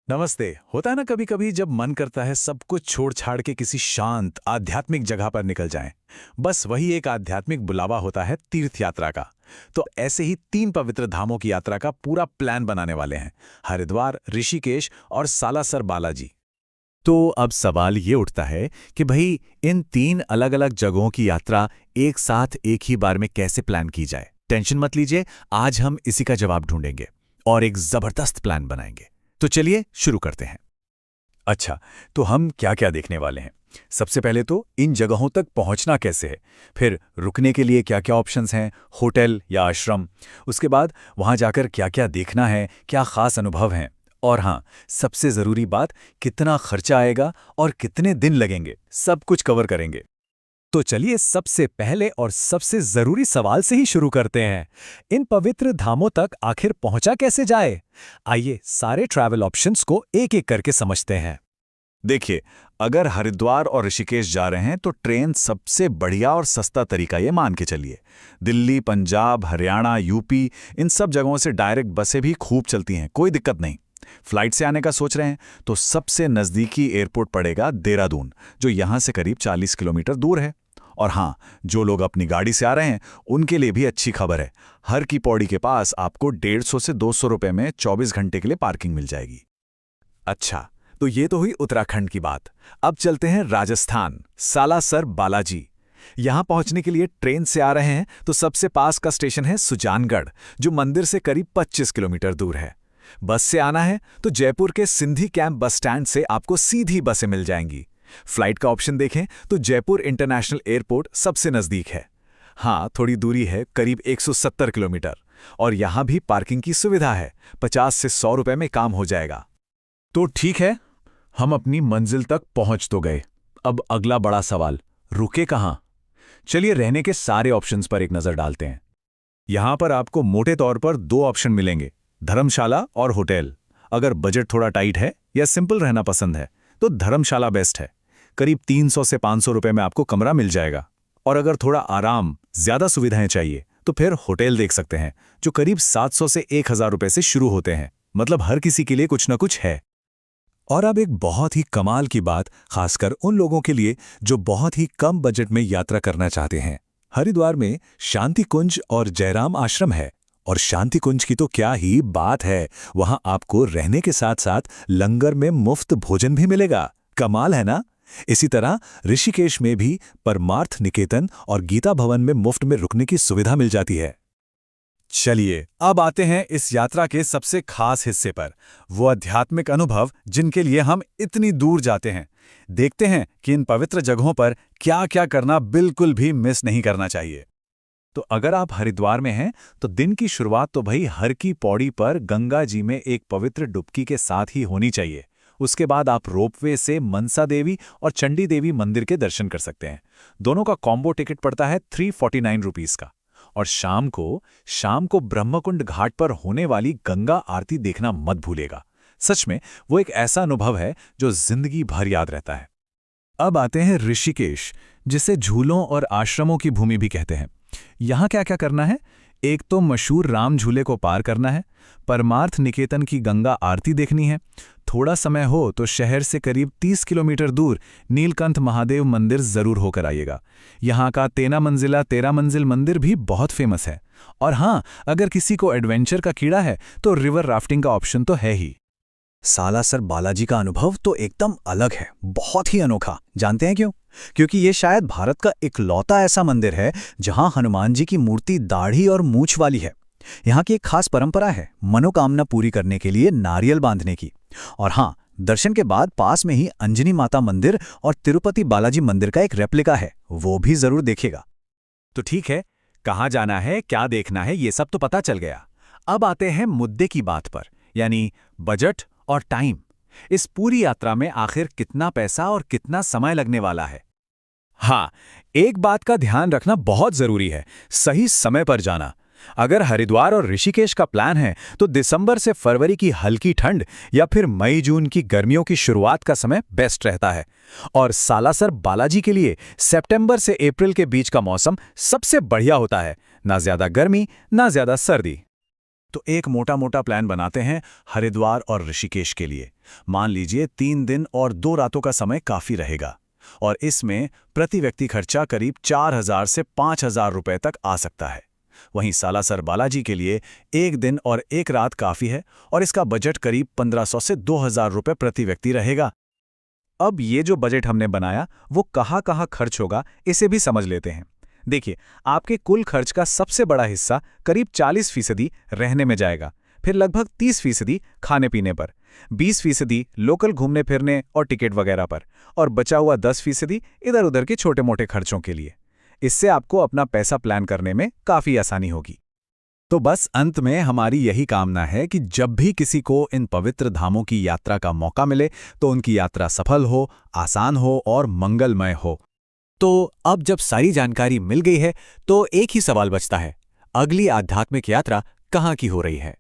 नमस्ते। होता है ना, कभी कभी जब मन करता है सब कुछ छोड़ छाड़ के किसी शांत आध्यात्मिक जगह पर निकल जाएं। बस वही एक आध्यात्मिक बुलावा होता है तीर्थ यात्रा का। तो ऐसे ही 3 पवित्र धामों की यात्रा का पूरा प्लान बनाने वाले हैं। हरिद्वार, ऋषिकेश और सालासर बालाजी। तो अब सवाल ये उठता है कि भाई इन 3 अलग-अलग जगहों की यात्रा एक साथ एक ही बार में कैसे प्लान की जाए। टेंशन मत लीजिए, आज हम इसी का जवाब ढूंढेंगे और एक जबरदस्त प्लान बनाएंगे। तो चलिए शुरू करते हैं। अच्छा, तो हम क्या क्या देखने वाले हैं? सबसे पहले तो इन जगहों तक पहुंचना कैसे है, फिर रुकने के लिए क्या क्या ऑप्शंस हैं, होटल या आश्रम, उसके बाद वहां जाकर क्या क्या देखना है, क्या खास अनुभव हैं, और हाँ, सबसे जरूरी बात, कितना खर्चा आएगा और कितने दिन लगेंगे, सब कुछ कवर करेंगे। तो चलिए सबसे पहले और सबसे जरूरी सवाल से ही शुरू करते हैं। इन पवित्र धामों तक आखिर पहुंचा कैसे जाए? आइए सारे ट्रैवल ऑप्शंस को एक एक करके समझते हैं। देखिए, अगर हरिद्वार और ऋषिकेश जा रहे हैं तो ट्रेन सबसे बढ़िया और सस्ता तरीका ये मान के चलिए। दिल्ली, पंजाब, हरियाणा, यूपी, इन सब जगहों से डायरेक्ट बसें भी खूब चलती हैं, कोई दिक्कत नहीं। फ्लाइट से आने का सोच रहे हैं तो सबसे नज़दीकी एयरपोर्ट पड़ेगा देहरादून, जो यहाँ से करीब 40 किलोमीटर दूर है। और हाँ, जो लोग अपनी गाड़ी से आ रहे हैं उनके लिए भी अच्छी खबर है। हर की पौड़ी के पास आपको 150 से 200 रुपए में 24 घंटे के लिए पार्किंग मिल जाएगी। अच्छा, तो ये तो हुई उत्तराखंड की बात। अब चलते हैं राजस्थान, सालासर बालाजी। यहां पहुंचने के लिए ट्रेन से आ रहे हैं तो सबसे पास का स्टेशन है सुजानगढ़, जो मंदिर से करीब 25 किलोमीटर दूर है। बस से आना है तो जयपुर के सिंधी कैंप बस स्टैंड से आपको सीधी बसें मिल जाएंगी। फ्लाइट का ऑप्शन देखें तो जयपुर इंटरनेशनल एयरपोर्ट सबसे नज़दीक है। हाँ, थोड़ी दूरी है, करीब 170 किलोमीटर, और यहाँ भी पार्किंग की सुविधा है। 50 से 100 रुपए में काम हो जाएगा। तो ठीक है, हम अपनी मंजिल तक पहुंच तो गए। अब अगला बड़ा सवाल, रुके कहाँ? चलिए रहने के सारे ऑप्शंस पर एक नज़र डालते हैं। यहाँ पर आपको मोटे तौर पर 2 ऑप्शन मिलेंगे, धर्मशाला और होटल। अगर बजट थोड़ा टाइट है या सिंपल रहना पसंद है तो धर्मशाला बेस्ट है। करीब 300 से 500 रुपए में आपको कमरा मिल जाएगा। और अगर थोड़ा आराम, ज्यादा सुविधाएं चाहिए तो फिर होटल देख सकते हैं, जो करीब 700 से 1000 रुपए से शुरू होते हैं। मतलब हर किसी के लिए कुछ ना कुछ है। और अब एक बहुत ही कमाल की बात, खासकर उन लोगों के लिए जो बहुत ही कम बजट में यात्रा करना चाहते हैं। हरिद्वार में शांति कुंज और जयराम आश्रम है। और शांति कुंज की तो क्या ही बात है, वहां आपको रहने के साथ साथ लंगर में मुफ्त भोजन भी मिलेगा। कमाल है ना? इसी तरह ऋषिकेश में भी परमार्थ निकेतन और गीता भवन में मुफ्त में रुकने की सुविधा मिल जाती है। चलिए अब आते हैं इस यात्रा के सबसे खास हिस्से पर, वो आध्यात्मिक अनुभव जिनके लिए हम इतनी दूर जाते हैं। देखते हैं कि इन पवित्र जगहों पर क्या क्या करना बिल्कुल भी मिस नहीं करना चाहिए। तो अगर आप हरिद्वार में हैं तो दिन की शुरुआत तो भाई हर की पौड़ी पर गंगा जी में एक पवित्र डुबकी के साथ ही होनी चाहिए। उसके बाद आप रोपवे से मनसा देवी और चंडी देवी मंदिर के दर्शन कर सकते हैं। दोनों का कॉम्बो टिकट पड़ता है 349 रुपीस का। और शाम को ब्रह्मकुंड घाट पर होने वाली गंगा आरती देखना मत भूलेगा। सच में वो एक ऐसा अनुभव है जो जिंदगी भर याद रहता है। अब आते हैं ऋषिकेश, जिसे झूलों और आश्रमों की भूमि भी कहते हैं। यहाँ क्या क्या करना है? एक तो मशहूर राम झूले को पार करना है, परमार्थ निकेतन की गंगा आरती देखनी है। थोड़ा समय हो तो शहर से करीब 30 किलोमीटर दूर नीलकंठ महादेव मंदिर जरूर होकर आइएगा। यहाँ का 13 मंजिल मंदिर भी बहुत फेमस है। और हाँ, अगर किसी को एडवेंचर का कीड़ा है तो रिवर राफ्टिंग का ऑप्शन तो है ही। सालासर बालाजी का अनुभव तो एकदम अलग है, बहुत ही अनोखा। जानते हैं क्यों? क्योंकि ये शायद भारत का इकलौता ऐसा मंदिर है जहां हनुमान जी की मूर्ति दाढ़ी और मूंछ वाली है। यहाँ की एक खास परंपरा है मनोकामना पूरी करने के लिए नारियल बांधने की। और हाँ, दर्शन के बाद पास में ही अंजनी माता मंदिर और तिरुपति बालाजी मंदिर का एक रेप्लिका है, वो भी जरूर देखिएगा। तो ठीक है, कहाँ जाना है, क्या देखना है, ये सब तो पता चल गया। अब आते हैं मुद्दे की बात पर, यानी बजट और टाइम। इस पूरी यात्रा में आखिर कितना पैसा और कितना समय लगने वाला है? हाँ, एक बात का ध्यान रखना बहुत जरूरी है, सही समय पर जाना। अगर हरिद्वार और ऋषिकेश का प्लान है तो दिसंबर से फरवरी की हल्की ठंड या फिर मई जून की गर्मियों की शुरुआत का समय बेस्ट रहता है। और सालासर बालाजी के लिए सितंबर से अप्रैल के बीच का मौसम सबसे बढ़िया होता है, ना ज्यादा गर्मी ना ज्यादा सर्दी। तो एक मोटा मोटा प्लान बनाते हैं हरिद्वार और ऋषिकेश के लिए। मान लीजिए 3 दिन और 2 रातों का समय काफी रहेगा, और इसमें प्रति व्यक्ति खर्चा करीब 4,000 से 5,000 रुपए तक आ सकता है। वहीं सालासर बालाजी के लिए 1 दिन और 1 रात काफी है, और इसका बजट करीब 1,500 से 2,000 रुपए प्रति व्यक्ति रहेगा। अब ये जो बजट हमने बनाया वो कहाँ कहाँ खर्च होगा इसे भी समझ लेते हैं। देखिए, आपके कुल खर्च का सबसे बड़ा हिस्सा करीब 40% रहने में जाएगा, फिर लगभग 30% खाने पीने पर, 20% लोकल घूमने फिरने और टिकट वगैरह पर, और बचा हुआ 10% इधर उधर के छोटे मोटे खर्चों के लिए। इससे आपको अपना पैसा प्लान करने में काफ़ी आसानी होगी। तो बस अंत में हमारी यही कामना है कि जब भी किसी को इन पवित्र धामों की यात्रा का मौका मिले तो उनकी यात्रा सफल हो, आसान हो और मंगलमय हो। तो अब जब सारी जानकारी मिल गई है तो एक ही सवाल बचता है, अगली आध्यात्मिक यात्रा कहाँ की हो रही है।